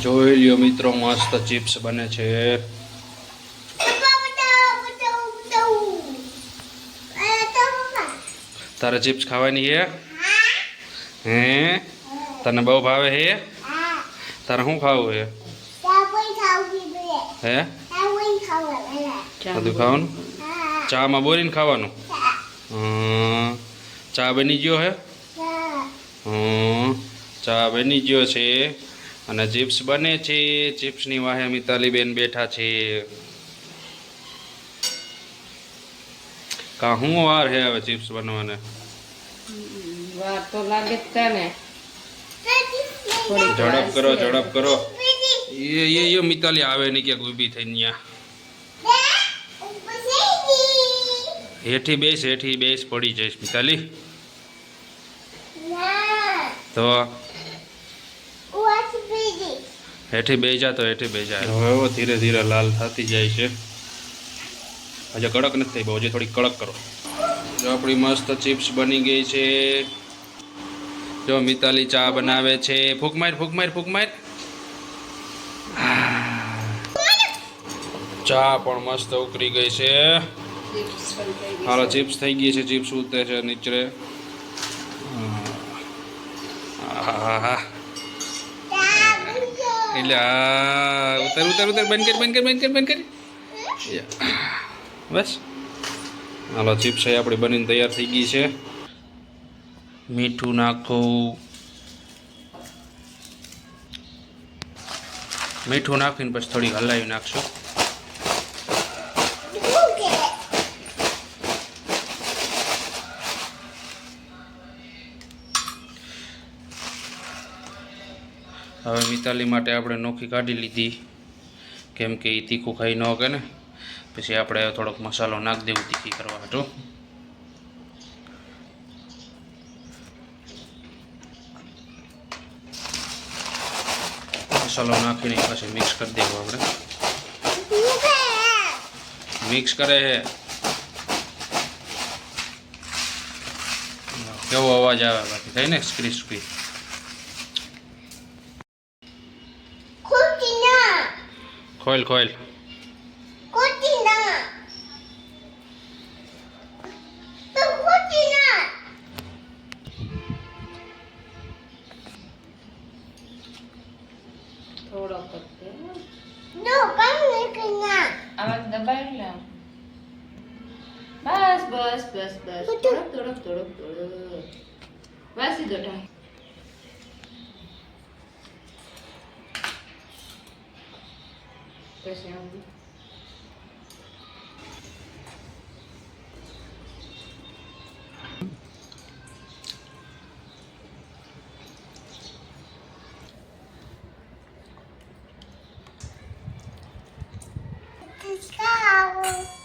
જોઈ લ્યો મિત્રો, મસ્ત ચિપ્સ બને છે. તારે ચિપ્સ ખાવાની હે? હે તને બહુ ભાવે હે? તારે શું ખાવું હે? હે બધું ખાવાનું? ચામાં બોરીને ખાવાનું? ચા બની ગયો હે? ચા બની ગયો છે અને ચિપ્સ બને છે. ચિપ્સની વાહે મિતાલીબેન બેઠા છે. કા હું વાર હે હવે ચિપ્સ બનવાને? વાર તો લાગે જ તને. ઝડપ કરો, ઝડપ કરો. એ મિતાલી આવે નહીં ક્યાંક ઊભી થઈને ત્યાં. હેઠી બેસ પડી જઈશ મિતાલી. તો હેઠી બે જા, તો હેઠી બે જા. હવે ધીરે ધીરે લાલ થતી જાય છે. હજુ કડક નથી થઈ બહુ, હજી થોડી કડક કરો. જો આપણી મસ્ત ચિપ્સ બની ગઈ છે. જો મિતાલી ચા બનાવે છે. ફૂંક માર. ચા પણ મસ્ત ઉકળી ગઈ છે. હાલો ચિપ્સ થઈ ગઈ છે. ચિપ્સ ઉતરે છે નીચે. એટલે ઉતર બંધ કરી. બસ હાલો, ચિપ્સ આપણી બનીને તૈયાર થઈ ગઈ છે. મીઠું નાખીને પછી થોડીક હલાવી નાખશું. હવે મિતાલી માટે આપણે નોખી કાઢી લીધી, કેમ કે એ તીખું ખાઈ ન શકે ને. પછી આપણે થોડોક મસાલો નાખી દેવું તીખી કરવા હાટુ. મસાલો નાખીને પછી મિક્સ કરી દેવું આપણે. મિક્સ કરે છે. કેવો અવાજ આવે બાકી થાય ને ક્રિસ્પી. ખોલ થોડો કરતે આમાં દબાઈ લે. બસ થોડોક બસ સીધો ટાઈમ. પછી આમ Let's go.